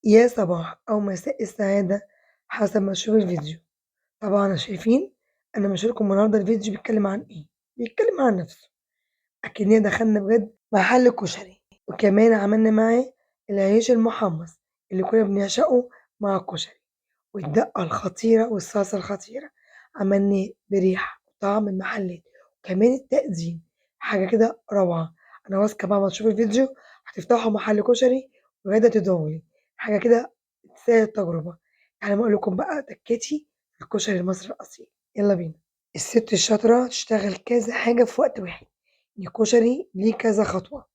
يا صباح أو مساء السعادة حسب ما تشوف الفيديو. طبعًا شايفين أنا ماشية لكم النهارده الفيديو بيتكلم عن إيه، بيتكلم عن نفسه، أكننا دخلنا بجد محل كشري، وكمان عملنا معاه العيش المحمص اللي كنا بنعشقه مع الكشري، والدقة الخطيرة والصلصة الخطيرة، عملناه بريحة وطعم المحلات، وكمان التقديم حاجة كده روعة. أنا واثقة بعد ما تشوفوا الفيديو هتفتحوا محل كشري بجد هتدعوا لي، حاجة كده تستاهل التجربة. تعالوا أقول لكم بقى تكاتي في الكشري المصري الأصيل، يلا بينا. الست الشاطرة تشتغل كذا حاجة في وقت واحد، الكشري ليه كذا خطوة.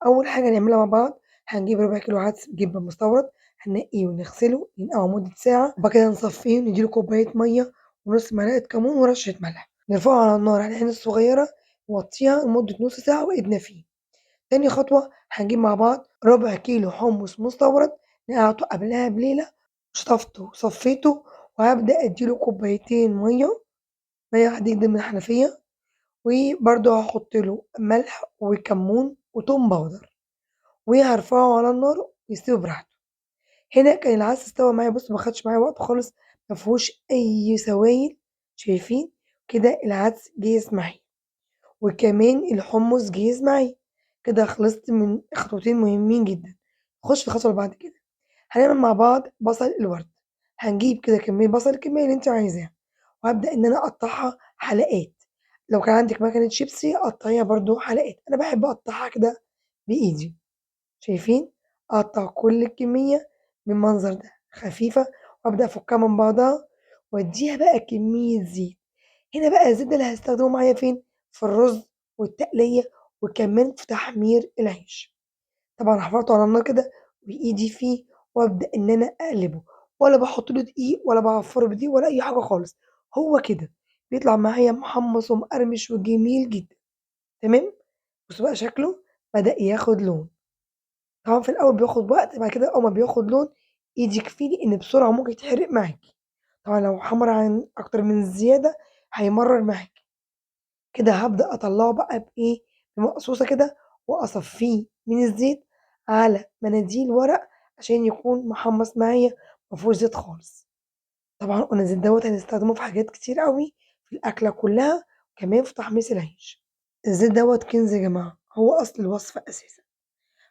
أول حاجة نعملها مع بعض هنجيب ربع كيلو عدس جبة مستورد، هننقيه ونغسله ينقعه مدة ساعة، وبعد كده نصفيه ونديله كوباية مية ونص معلقة كمون ورشة ملح، نرفعه على النار على العين الصغيرة نوطيها لمدة نص ساعة وإيدنا فيه. تاني خطوة هنجيب مع بعض ربع كيلو حمص مستورد نقعته قبلها بليلة، شطفته وصفيته، وهبدأ أديله كوبايتين مية عادية جدا من الحنفية، وبرضه هاحط له ملح وكمون وتوم باودر، وهارفعه على النار يستوي براحته. هنا كان العدس استوى معايا، بُصّوا ما خدش معايا وقت خالص، ما فيهوش أي سوايل، شايفين؟ كده العدس جِهِز معايا، وكمان الحمص جِهِز معايا، كده خلصت من خطوتين مهمين جدًا. نخش في الخطوة اللي بعد كده، هنعمل مع بعض بصل الورد، هنجيب كده كمية بصل الكمية اللي أنتِ عايزاها، وهابدأ إن أنا أقطّعها حلقات، لو كان عندِك مكنة شيبسي قطّعيها برضه حلقات، أنا باحب أقطّعها كده بإيدي، شايفين؟ أقطّع كل الكمية بالمنظر ده، خفيفة، وأبدأ أفُكّها من بعضها وأدّيها بقى كمية زيت، هنا بقى الزيت ده اللي هاستخدمه معايا فين؟ في الرز والتقلية وكمان في تحمير العيش. طبعًا رفعته على النار كده وإيدي فيه وأبدأ إن أنا أقلبه، ولا باحط له دقيق ولا باعفّره بدقيق ولا أي حاجة خالص، هو كده بيطلع معايا محمّص ومقرمش وجميل جدًا، تمام؟ بُصّوا بقى شكله بدأ ياخد لون، طبعًا في الأول بياخد وقت، بعد كده أول ما بياخد لون إيدي كفيلي إن بسرعة ممكن يتحرق معاكِ، طبعًا لو حمَر عن أكتر من الزيادة هيمرّر معاكِ. كده هابدأ أطلّعه بقى بإيه، بمقصوصة كده وأصفّيه من الزيت على مناديل ورق عشان يكون محمّص معايا ما فيهوش زيت خالص. طبعًا قُلنا الزيت دوّة هنستخدمه في حاجات كتير أوي في الأكلة كلّها، وكمان في تحميص العيش. الزيت دوّة كنز يا جماعة، هو أصل الوصفة أساسًا.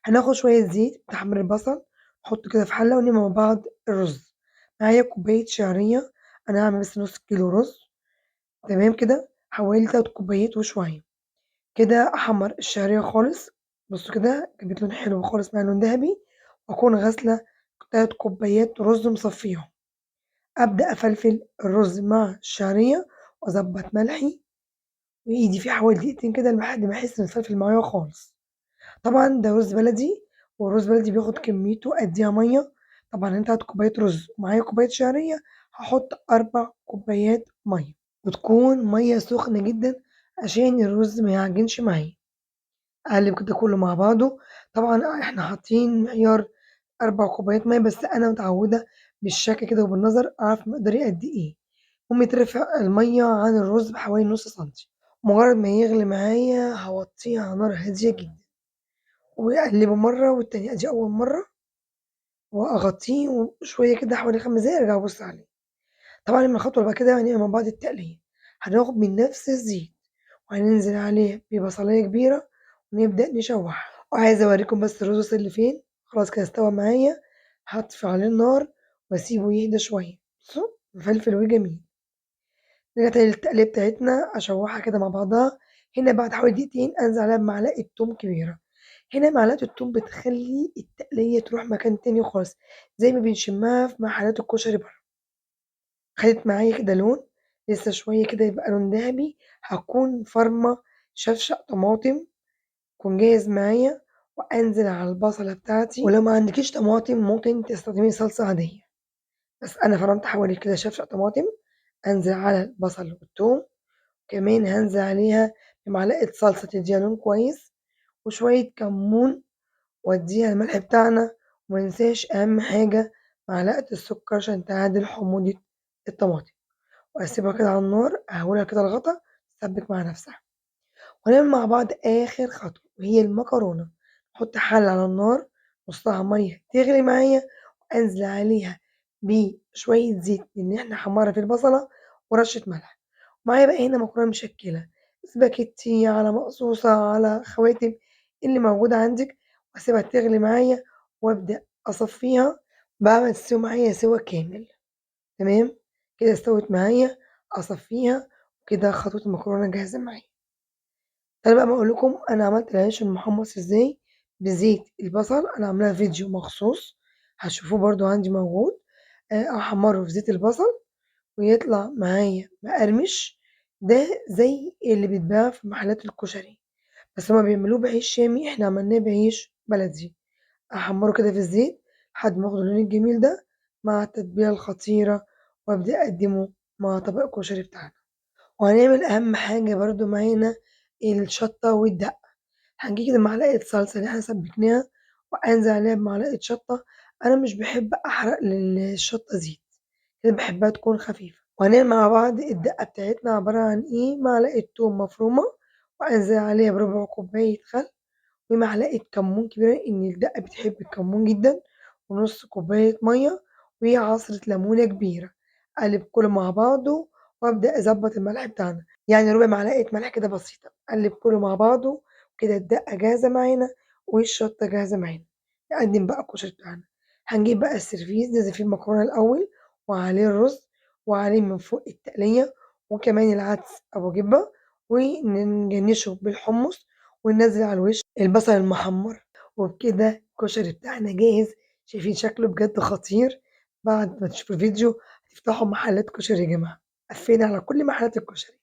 هناخد شوية زيت تحمير البصل، نحطه كده في حلة ونرمي مع بعض الرز. معايا كوباية شعرية، أنا هاعمل بس نُص كيلو رز، تمام كده، حوالي 3 كوبايات وشوية. كده أحمّر الشعرية خالص، بُصّوا كده جابت لون حلو خالص معايا لون دهبي، وأكون غاسلة 3 كوبايات رُز مصفّيهم، أبدأ أفلفل الرز مع الشعرية وأضبّط ملحي وإيدي فيه حوالي دقيقتين كده لحد ما أحس إن الفلفل معايا خالص. طبعًا ده رز بلدي، والرز البلدي بياخد كميته قديها مَيّة، طبعًا أنا 3 كوبايات رز ومعايا كوباية شعرية، هاحط 4 كوبايات مَيّة، وتكون مَيّة سخنة جدًا عشان الرز ما يعجنش معايا. أقلّب كده كلّه مع بعضه، طبعًا إحنا حاطين معيار 4 كوبايات مَيّة، بس أنا متعوّدة بالشكل كده وبالنظر أعرف مقداري قد إيه، المهم يترفع المَيّة عن الرز بحوالي نُص سنتي، مجرّد ما يغلي معايا هاوطّيه على نار هادية جدًا، وأقلّبه مرّة والتانية، أدي أول مرّة وأغطّيه وشوية كده حوالي 5 دقايق أرجع أبُص عليه. طبعًا من الخطوة اللي بعد كده هنعمل مع بعض التقلية، هناخد من نفس الزيت وهننزل عليه ببصلاية كبيرة ونبدأ نشوّحها، وعايزة أوريكم بس الرز وصل لفين، خلاص كده استوى معايا، هاطفي عليه النار وأسيبه يهدى شوية، بصوا مفلفل وجميل. نرجع تاني للتقلية بتاعتنا أشوّحها كده مع بعضها، هنا بعد حوالي دقيقتين أنزل عليها بمعلقة توم كبيرة، هنا معلقة التوم بتخلّي التقلية تروح مكان تاني خالص، زي ما بنشمّها في محلات الكشري برّه. خدت معايا كده لون، لسه شوية كده يبقى لون دهبي، هاكون فارمة شفشق طماطم يكون جاهز معايا، وأنزل على البصلة بتاعتي، ولو ما عندكيش طماطم ممكن تستخدمي صلصة عادية، بس أنا فرمت حوالي كده شفشق طماطم، أنزل على البصل والثوم، كمان هانزل عليها بمعلقة صلصة تديها لون كويس، وشوية كمون وأديها الملح بتاعنا، وما ننساش أهم حاجة معلقة السكر عشان تعادل حموضة الطماطم. وأسيبها كده على النار أهوِّلها كده الغطا تسبِّك مع نفسها، ونعمل مع بعض آخر خطوة وهي المكرونة، نحط حلة على النار نُصّها مَيّة تغلي معايا، وأنزل عليها بشوية زيت إن إحنا نحمّرها في البصلة ورشة ملح. ومعايا بقى هنا مكرونة مشكّلة، سباكيتي على مقصوصة على خواتم، اللي موجود عندِك، وأسيبها تغلي معايا وأبدأ أصفّيها بعد ما تستوي معايا سِوَى كامل. تمام، كده استوت معايا، أصفّيها، وكده خطوة المكرونة جاهزة معايا. تعالوا بقى باقول لكم أنا عملت العيش المحمص إزاي بزيت البصل، أنا عاملاها فيديو مخصوص هتشوفوه برضه عندي موجود، أحمّره في زيت البصل ويطلع معايا مقرمش، ده زي اللي بيتباع في محلات الكشري، بس هُم بيعملوه بعيش شامي، إحنا عملناه بعيش بلدي. أحمّره كده في الزيت لحد ما ياخد اللون الجميل ده مع التتبيلة الخطيرة، وأبدأ أقدّمه مع طبق الكشري بتاعنا. وهنعمل أهم حاجة برضه معانا الشطة والدقة، هنجيب كده معلقة صلصة اللي إحنا سبّكناها وأنزل عليها بمعلقة شطة، أنا مش باحب أحرق الشطة زيت، كده باحبها تكون خفيفة. وهنعمل مع بعض الدقة بتاعتنا عبارة عن إيه، معلقة توم مفرومة وأنزل عليها بربع كوباية خل ومعلقة كمون كبيرة لإن الدقة بتحب الكمون جدًا، ونُص كوباية مَيّة وعصرة ليمونة كبيرة، أقلب كلّه مع بعضه وأبدأ أضبّط الملح بتاعنا، يعني ربع معلقة ملح كده بسيطة، أقلب كلّه مع بعضه كده الدقة جاهزة معانا والشطة جاهزة معانا، نقدّم بقى الكشري بتاعنا، هنجيب بقى السيرفيس ننزل فيه المكرونة الأول وعليه الرز وعليه من فوق التقلية وكمان العدس أبو جبة نجنشه بالحمص وننزّل على الوش البصل المحمّر، وبكده الكشري بتاعنا جاهز، شايفين شكله بجد خطير، بعد ما تشوفوا الفيديو هتفتحوا محلات كشري يا جماعة، قفّينا على كل محلات الكشري،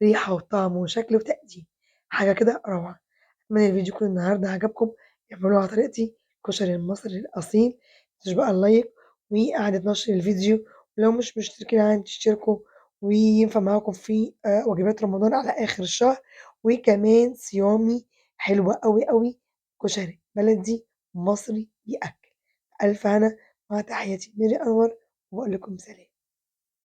ريحة وطعم وشكل وتقديم، حاجة كده روعة. أتمنى الفيديو يكون النهارده عجبكم، اعملوه على طريقتي، الكشري المصري الأصيل، ما تنسوش بقى اللايك وإعادة نشر الفيديو، ولو مش مشتركين عندي تشتركوا، وينفع معاكم في وجبات رمضان على آخر الشهر، وكمان صيامي حلو أوي، أوي، كشري بلدي مصري يأكل. ألف هنا، مع تحياتي ميري أنور، وباقول لكم سلام.